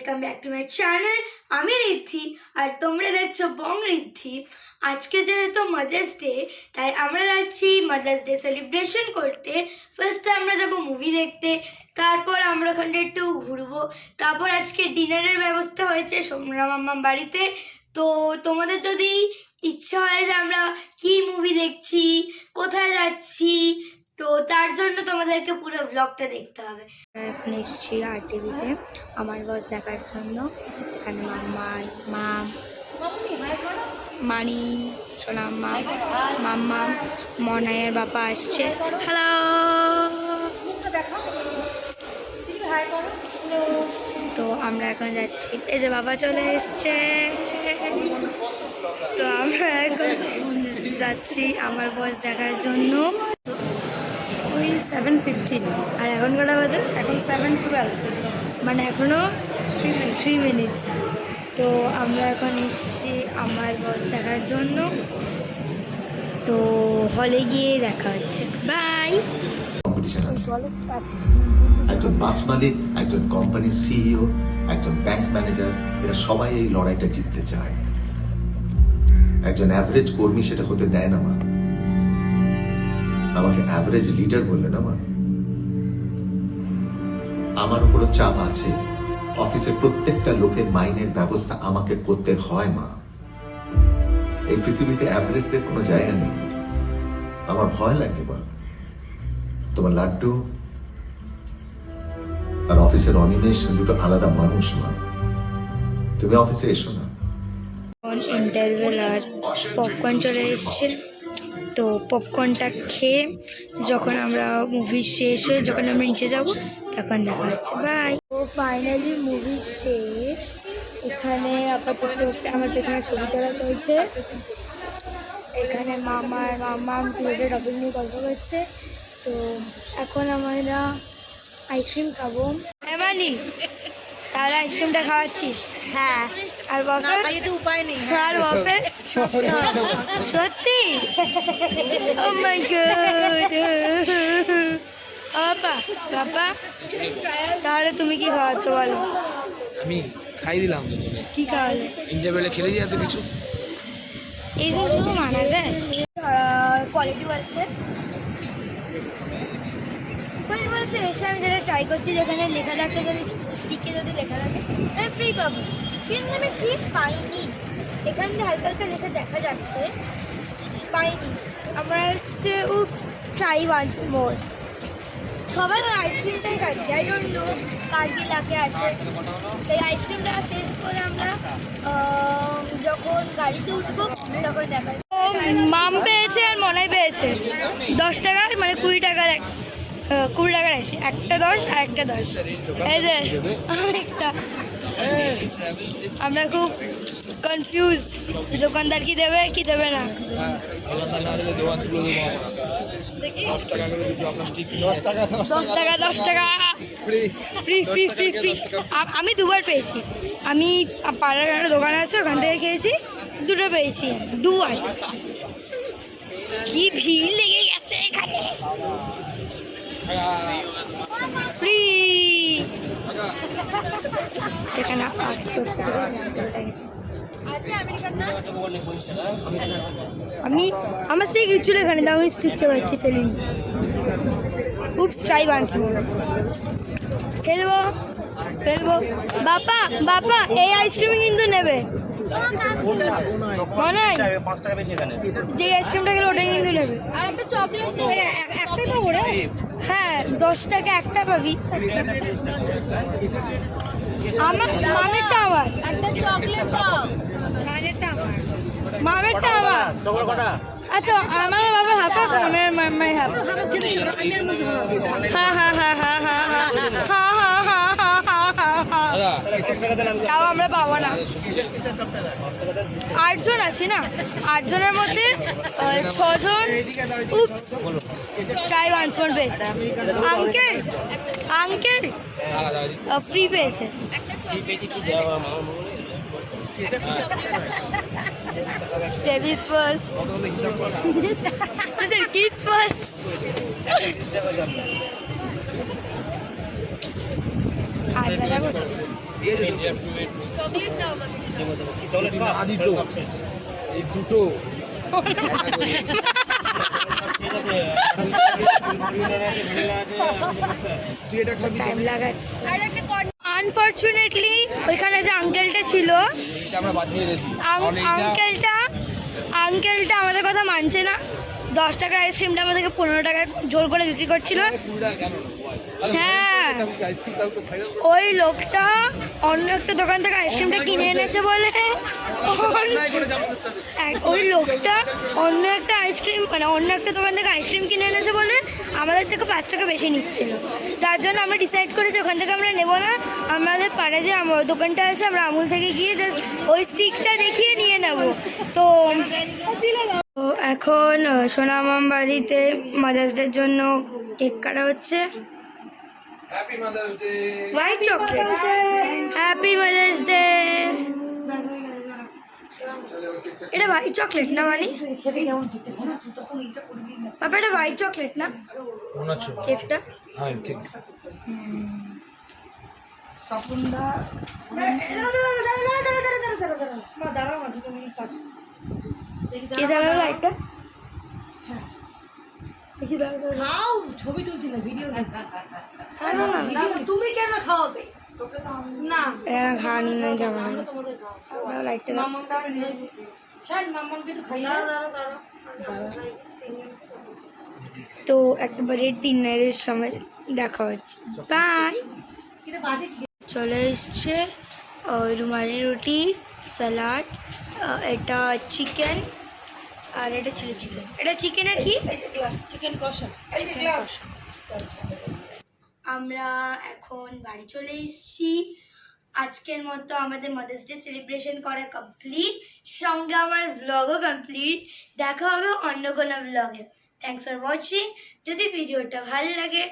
Welcome back to my channel. আমি ঋদ্ধি আর তোমরা দেখছো বং ঋদ্ধি। আজকে যেহেতু মাদার্স ডে, তাই আমরা যাচ্ছি মাদার্স ডে সেলিব্রেশন করতে। ফার্স্টে আমরা যাব মুভি দেখতে, তারপর আমরা ওখানটা একটু ঘুরবো, তারপর আজকে ডিনারের ব্যবস্থা হয়েছে সোমরা মাম্মার বাড়িতে। তো তোমাদের যদি ইচ্ছা হয় যে আমরা কি মুভি দেখছি, কোথায় যাচ্ছি, তো তার জন্য তোমাদেরকে পুরো ব্লগটা দেখতে হবে। এখন এসেছি আর টিভিতে আমার বস দেখার জন্য। এখানে মাম্মাই, মাম, মানি, সোনাম্মা, মাম্মা, মনায়ের বাবা আসছে। হ্যালো, তো আমরা এখন যাচ্ছি। এই যে বাবা চলে এসছে। তো আমরা এখন যাচ্ছি আমার বস দেখার জন্য। ওই 7:15 আর এখন কটা বাজে? এখন 7:12, মানে এখনও 3 মিনিটস। তো আমরা এখন এসেছি আমার বস দেখার জন্য। তো হলে গিয়ে দেখা হচ্ছে। বাই। কম্পিটিশন আছে। একজন বাস মালিক, একজন কোম্পানির সিইও, একজন ব্যাংক ম্যানেজার, এরা সবাই এই লড়াইটা জিততে চায়। একজন অ্যাভারেজ কর্মী সেটা হতে দেয় না মা। আমাকে অ্যাভারেজ লিডার বললে না মা। আমার উপরও চাপ আছে। অফিসে প্রত্যেকটা লোকের মাইনের ব্যবস্থা আমাকে করতে হয় মা। এই পৃথিবীতে অ্যাভারেজদের কোনো জায়গা নেই। আমার ভয় লাগছে মা। তোমার লাড্ডু আর অফিসের অনিমেষ দুটো আলাদা মানুষ মা। তুমি অফিসে এসো না। ইন্টারভেল আর পপকর্ন চলে এসছে। তো পপকর্নটা খেয়ে যখন আমরা মুভি শেষ হয়ে যখন আমরা নিচে যাব তখন দেখা হচ্ছে। বাই। তো ফাইনালি মুভি শেষ। এখানে আপাতত আমার পেছনে ছবি তোলা চলছে। এখানে মামা প্লেটে টপিক নিয়ে গল্প করছে। তো এখন আমরা আইসক্রিম খাবো। এমানি, তাহলে আইসক্রিমটা খাওয়াচ্ছিস? হ্যাঁ। আর বাপে তো উপায় নেই। আর বাপে সত্যি? ও মাই গড। বাবা বাবা, তাহলে তুমি কি খাওয়াচ্ছ বলো? আমি খাই দিলাম তো। কি খাওয়ালে? ইন্টারভেলে খেলে যাই এত কিছু। এই জিনিসগুলো মানা যায়? কোয়ালিটি বলছে এসে আমি যেটা ট্রাই করছি, যেখানে লেখা থাকে, যদি স্টিকে যদি লেখা থাকে আমি ফ্রি পাবো, কিন্তু আমি ফ্রি পাইনি। এখান থেকে হালকা হালকা লেখা দেখা যাচ্ছে, পাইনি। আমরা হচ্ছে উপস ট্রাই ওয়ান্স মোর। সবাই ওই আইসক্রিমটাই খাচ্ছি। আই ডোন্ট নো কার কি লাখে আসে। তাই আইসক্রিমটা শেষ করে আমরা যখন গাড়িতে উঠবো তখন দেখা যাবে। মাম পেয়েছে আর মনাই পেয়েছে 10 টাকা, মানে 20 টাকার 20 টাকার আছে। একটা 10 আর একটা 10। এই যে অনেকটা। আমরা খুব কনফিউজ, দোকানদার কি দেবে কি দেবে না। 10 টাকা ফ্রি ফ্রি ফ্রি ফ্রি। আমি দুবার পেয়েছি। আমি পাড়ার একটা দোকান আছে, ওখান থেকে খেয়েছি, দুটো পেয়েছি, দুবার। কি ভিড় লেগে গেছে এখানে। ফ্রি এখানে আর্টস করছে। আমার সেই কিছু লেখা নেই, আমি শিখতে পারছি ফেলিনি। উপস ট্রাই ওয়ান্স মোর। ফেলবো ফেলবো। বাবা বাবা, এই আইসক্রিম কিন্তু নেবে মনে হয়, যে আইসক্রিমটা গেলে ওটাই কিন্তু নেবে। একটাই পাবো রে? হ্যাঁ, 10 টাকা একটা পাবি। আমার মামেরটা আমার, একটা চকলেট দাও। মামেরটা আমার। আচ্ছা, আমার বাবা হাফা, মামাই হাফ। হ্যাঁ হ্যাঁ হ্যাঁ হ্যাঁ হ্যাঁ হ্যাঁ হ্যাঁ হ্যাঁ হ্যাঁ হ্যাঁ। তাও আমরা পাবো না। 8 জন আছি না, 8 জনের মধ্যে 6 জন উপস ট্রাই ওয়ান্স মোর পেয়েছে। আঙ্কেল আঙ্কেল ফ্রি পেয়েছে। Babies first. Kids first. আর না দিত এই দুটো টাইম লাগাচ্ছে। আনফরচুনেটলি ওইখানে যে আঙ্কেলটা ছিল, এটা আমরা বাঁচিয়ে গেছি কারণ এইটা আঙ্কেলটা আমাদের কথা মানছে না। 10 টাকার আইসক্রিমটা আমাদেরকে 15 টাকায় জোর করে বিক্রি করছিল। হ্যাঁ, ওই লোকটা অন্য একটা দোকান থেকে আইসক্রিমটা কিনে এনেছে বলে ওই লোকটা অন্য একটা আইসক্রিম মানে অন্য একটা দোকান থেকে আইসক্রিম কিনে এনেছে বলে আমাদের থেকে 5 টাকা বেশি নিচ্ছিল। তার জন্য আমরা ডিসাইড করেছি ওখান থেকে আমরা নেবো না। আমাদের পাড়ে যে আমার দোকানটা আছে, আমরা আমুল থেকে গিয়ে জাস্ট ওই স্টিকটা দেখিয়ে নিয়ে নেবো। তো এখন সোনামাম বাড়িতে মাদার্স ডের জন্য কেক কাটা হচ্ছে। Happy mother's day white chocolate, happy mother's day. এটা হোয়াইট চকলেট না মানে বাবা, এটা হোয়াইট চকলেট না মনে হচ্ছে কেকটা? হ্যাঁ ঠিক কে জ্বালালো লাইটটা? দেখি দাও দাও দাও। খাও, ছবি তুলছি না, ভিডিও নিচ্ছি। না, না, না, তুমি কেন খাওয়াবে? না, এরা খাওয়ানি না জামা তোমাদের খাও। দাও, লাইটটা দাও। মামাকে স্যার মামাকে একটু খাইয়ে দাও। তো একেবারে ডিনারের সময় দেখা হচ্ছে। বাই। চলে এসছে রুমালি রুটি, স্যালাড, এটা চিকেন, আর এটা চিলি চিকেন। এটা চিকেন আর কি? চিকেন কষা। আমরা এখন বাড়ি চলে এসেছি। আজকের মতো আমাদের মাদার্স ডে সেলিব্রেশন করা কমপ্লিট, সঙ্গে আমার ব্লগও কমপ্লিট। দেখা হবে অন্য কোনো ব্লগে। Thanks for watching. যদি ভিডিওটা ভালো লাগে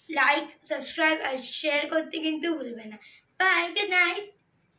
লাইক, সাবস্ক্রাইব আর শেয়ার করতে কিন্তু ভুলবে না। Bye, good night.